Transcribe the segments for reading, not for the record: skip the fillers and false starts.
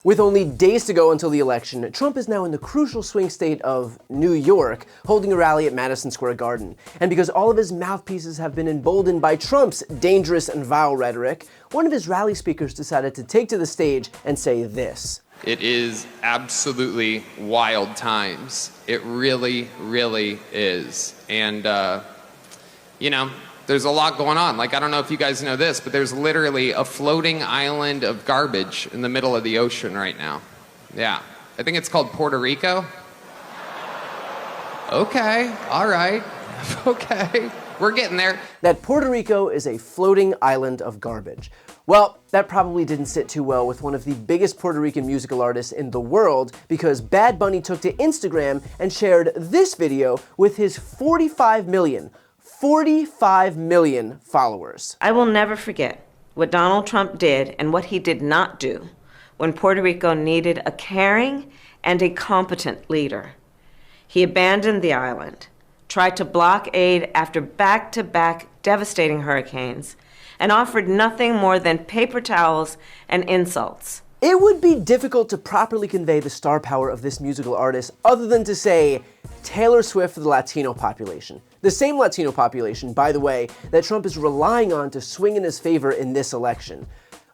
With only days to go until the election, Trump is now in the crucial swing state of New York, holding a rally at Madison Square Garden. And because all of his mouthpieces have been emboldened by Trump's dangerous and vile rhetoric, one of his rally speakers decided to take to the stage and say this. It is absolutely wild times. It really, really is. And, there's a lot going on. Like, I don't know if you guys know this, but there's literally a floating island of garbage in the middle of the ocean right now. Yeah. I think it's called Puerto Rico. Okay. All right. Okay. We're getting there. That Puerto Rico is a floating island of garbage. Well, that probably didn't sit too well with one of the biggest Puerto Rican musical artists in the world, because Bad Bunny took to Instagram and shared this video with his 45 million followers. I will never forget what Donald Trump did and what he did not do when Puerto Rico needed a caring and a competent leader. He abandoned the island, tried to block aid after back-to-back devastating hurricanes, and offered nothing more than paper towels and insults. It would be difficult to properly convey the star power of this musical artist other than to say Taylor Swift for the Latino population. The same Latino population, by the way, that Trump is relying on to swing in his favor in this election.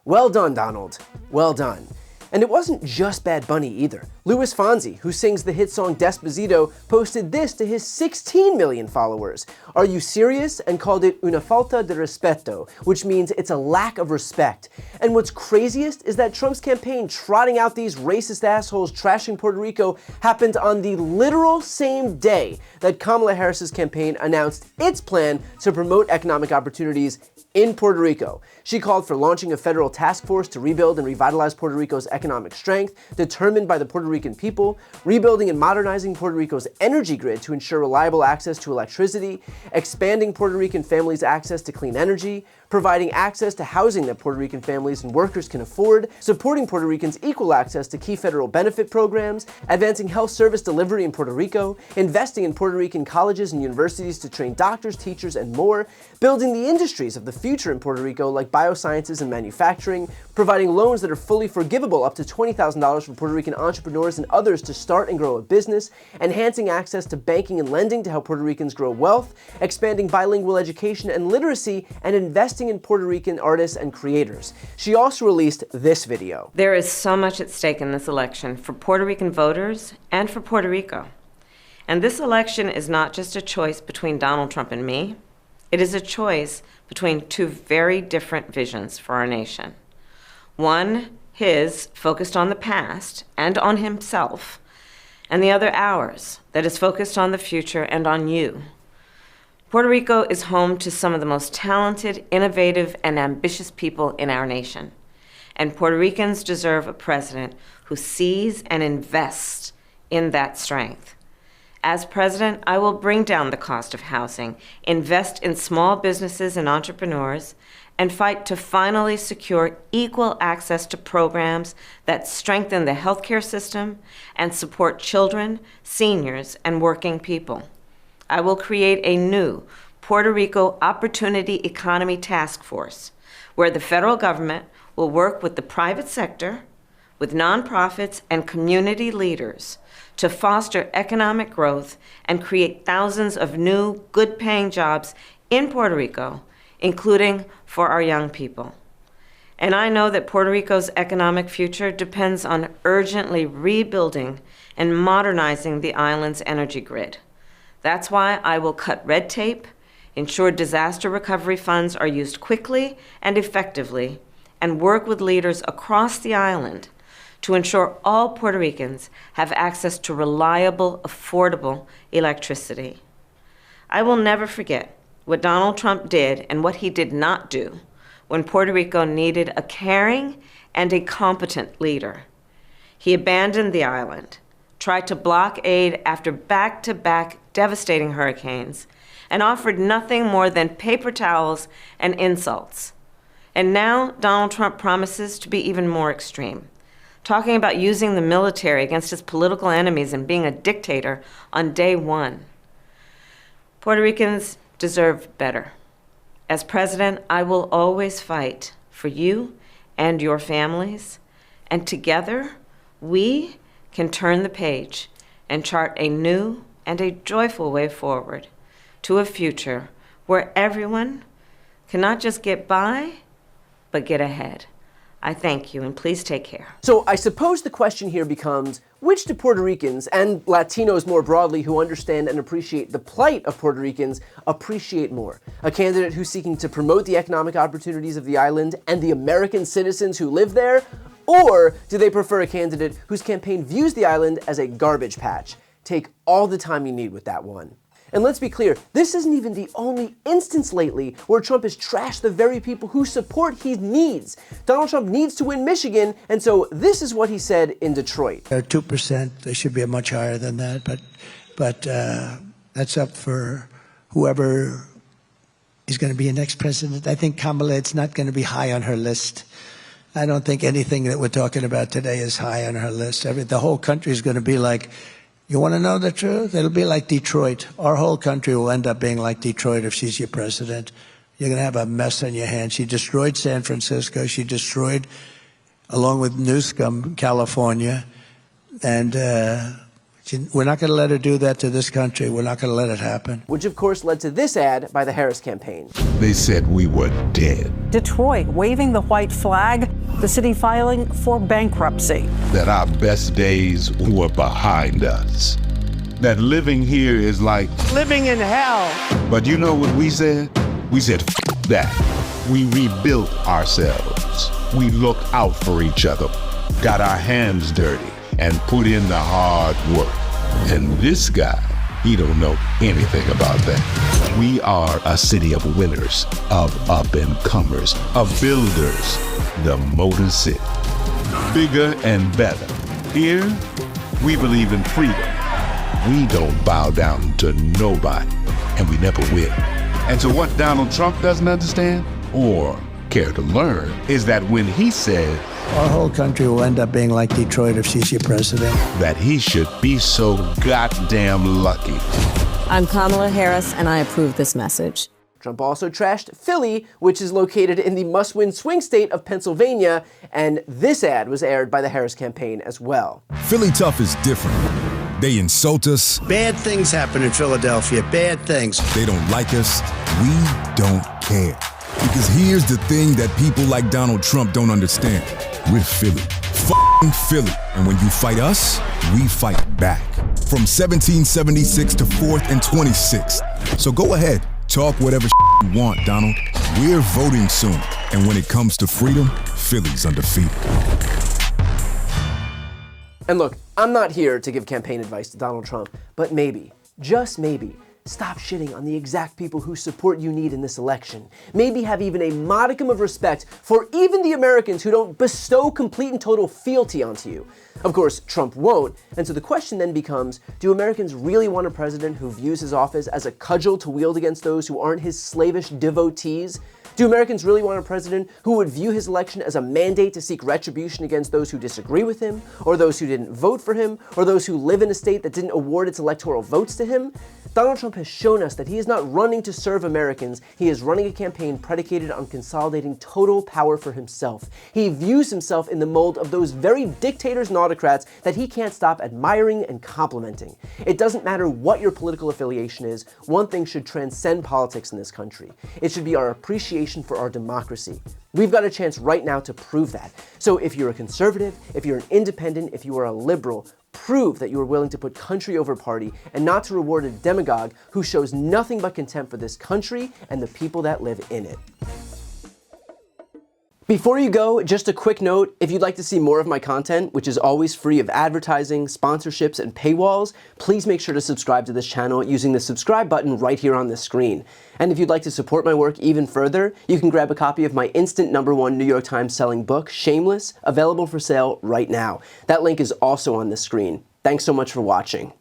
Well done, Donald. Well done. And it wasn't just Bad Bunny either. Luis Fonsi, who sings the hit song Despacito, posted this to his 16 million followers. Are you serious? And called it una falta de respeto, which means it's a lack of respect. And what's craziest is that Trump's campaign trotting out these racist assholes trashing Puerto Rico happened on the literal same day that Kamala Harris's campaign announced its plan to promote economic opportunities in Puerto Rico. She called for launching a federal task force to rebuild and revitalize Puerto Rico's economic strength, determined by the Puerto Rican people, rebuilding and modernizing Puerto Rico's energy grid to ensure reliable access to electricity, expanding Puerto Rican families' access to clean energy, providing access to housing that Puerto Rican families and workers can afford, supporting Puerto Ricans' equal access to key federal benefit programs, advancing health service delivery in Puerto Rico, investing in Puerto Rican colleges and universities to train doctors, teachers, and more, building the industries of the future in Puerto Rico like biosciences and manufacturing, providing loans that are fully forgivable up to $20,000 for Puerto Rican entrepreneurs and others to start and grow a business, enhancing access to banking and lending to help Puerto Ricans grow wealth, expanding bilingual education and literacy, and investing in Puerto Rican artists and creators. She also released this video. There is so much at stake in this election for Puerto Rican voters and for Puerto Rico. And this election is not just a choice between Donald Trump and me. It is a choice between two very different visions for our nation. One, his, focused on the past and on himself, and the other ours, that is focused on the future and on you. Puerto Rico is home to some of the most talented, innovative, and ambitious people in our nation. And Puerto Ricans deserve a president who sees and invests in that strength. As president, I will bring down the cost of housing, invest in small businesses and entrepreneurs, and fight to finally secure equal access to programs that strengthen the healthcare system and support children, seniors, and working people. I will create a new Puerto Rico Opportunity Economy Task Force, where the federal government will work with the private sector, with nonprofits and community leaders to foster economic growth and create thousands of new, good-paying jobs in Puerto Rico, including for our young people. And I know that Puerto Rico's economic future depends on urgently rebuilding and modernizing the island's energy grid. That's why I will cut red tape, ensure disaster recovery funds are used quickly and effectively, and work with leaders across the island to ensure all Puerto Ricans have access to reliable, affordable electricity. I will never forget what Donald Trump did and what he did not do when Puerto Rico needed a caring and a competent leader. He abandoned the island, tried to block aid after back-to-back devastating hurricanes, and offered nothing more than paper towels and insults. And now Donald Trump promises to be even more extreme, talking about using the military against his political enemies and being a dictator on day one. Puerto Ricans deserve better. As president, I will always fight for you and your families And together, we can turn the page and chart a new and a joyful way forward to a future where everyone can not just get by, but get ahead. I thank you, and please take care. So I suppose the question here becomes, which do Puerto Ricans, and Latinos more broadly who understand and appreciate the plight of Puerto Ricans, appreciate more? A candidate who's seeking to promote the economic opportunities of the island and the American citizens who live there? Or do they prefer a candidate whose campaign views the island as a garbage patch? Take all the time you need with that one. And let's be clear, this isn't even the only instance lately where Trump has trashed the very people whose support he needs. Donald Trump needs to win Michigan, and so this is what he said in Detroit. 2%, they should be much higher than that, but that's up for whoever is going to be the next president. I think Kamala, it's not going to be high on her list. I don't think anything that we're talking about today is high on her list. The whole country is going to be like, you want to know the truth? It'll be like Detroit. Our whole country will end up being like Detroit if she's your president. You're going to have a mess on your hands. She destroyed San Francisco. She destroyed, along with Newsom, California. And we're not going to let her do that to this country. We're not going to let it happen. Which, of course, led to this ad by the Harris campaign. They said we were dead. Detroit waving the white flag, the city filing for bankruptcy. That our best days were behind us. That living here is like Living in hell. But you know what we said? We said, F that. We rebuilt ourselves. We looked out for each other, got our hands dirty, and put in the hard work. And this guy, he don't know anything about that. We are a city of winners, of up-and-comers, of builders, the Motor City. Bigger and better. Here, we believe in freedom. We don't bow down to nobody, and we never will. And so what Donald Trump doesn't understand, or care to learn, is that when he said, our whole country will end up being like Detroit if she's your president, that he should be so goddamn lucky. I'm Kamala Harris, and I approve this message. Trump also trashed Philly, which is located in the must-win swing state of Pennsylvania, and this ad was aired by the Harris campaign as well. Philly tough is different. They insult us. bad things happen in Philadelphia, bad things. They don't like us. We don't care. Because here's the thing that people like Donald Trump don't understand. We're Philly. F***ing Philly. And when you fight us, we fight back. From 1776 to 4th and 26th. So go ahead, talk whatever you want, Donald. We're voting soon. And when it comes to freedom, Philly's undefeated. And look, I'm not here to give campaign advice to Donald Trump, but maybe, just maybe, stop shitting on the exact people whose support you need in this election. Maybe have even a modicum of respect for even the Americans who don't bestow complete and total fealty onto you. Of course, Trump won't, and so the question then becomes, do Americans really want a president who views his office as a cudgel to wield against those who aren't his slavish devotees? Do Americans really want a president who would view his election as a mandate to seek retribution against those who disagree with him, or those who didn't vote for him, or those who live in a state that didn't award its electoral votes to him? Donald Trump has shown us that he is not running to serve Americans, he is running a campaign predicated on consolidating total power for himself. He views himself in the mold of those very dictators and autocrats that he can't stop admiring and complimenting. It doesn't matter what your political affiliation is, one thing should transcend politics in this country. It should be our appreciation for our democracy. We've got a chance right now to prove that. So if you're a conservative, if you're an independent, if you are a liberal, prove that you are willing to put country over party and not to reward a demagogue who shows nothing but contempt for this country and the people that live in it. Before you go, just a quick note, if you'd like to see more of my content, which is always free of advertising, sponsorships, and paywalls, please make sure to subscribe to this channel using the subscribe button right here on the screen. And if you'd like to support my work even further, you can grab a copy of my instant #1 New York Times selling book, Shameless, available for sale right now. That link is also on the screen. Thanks so much for watching.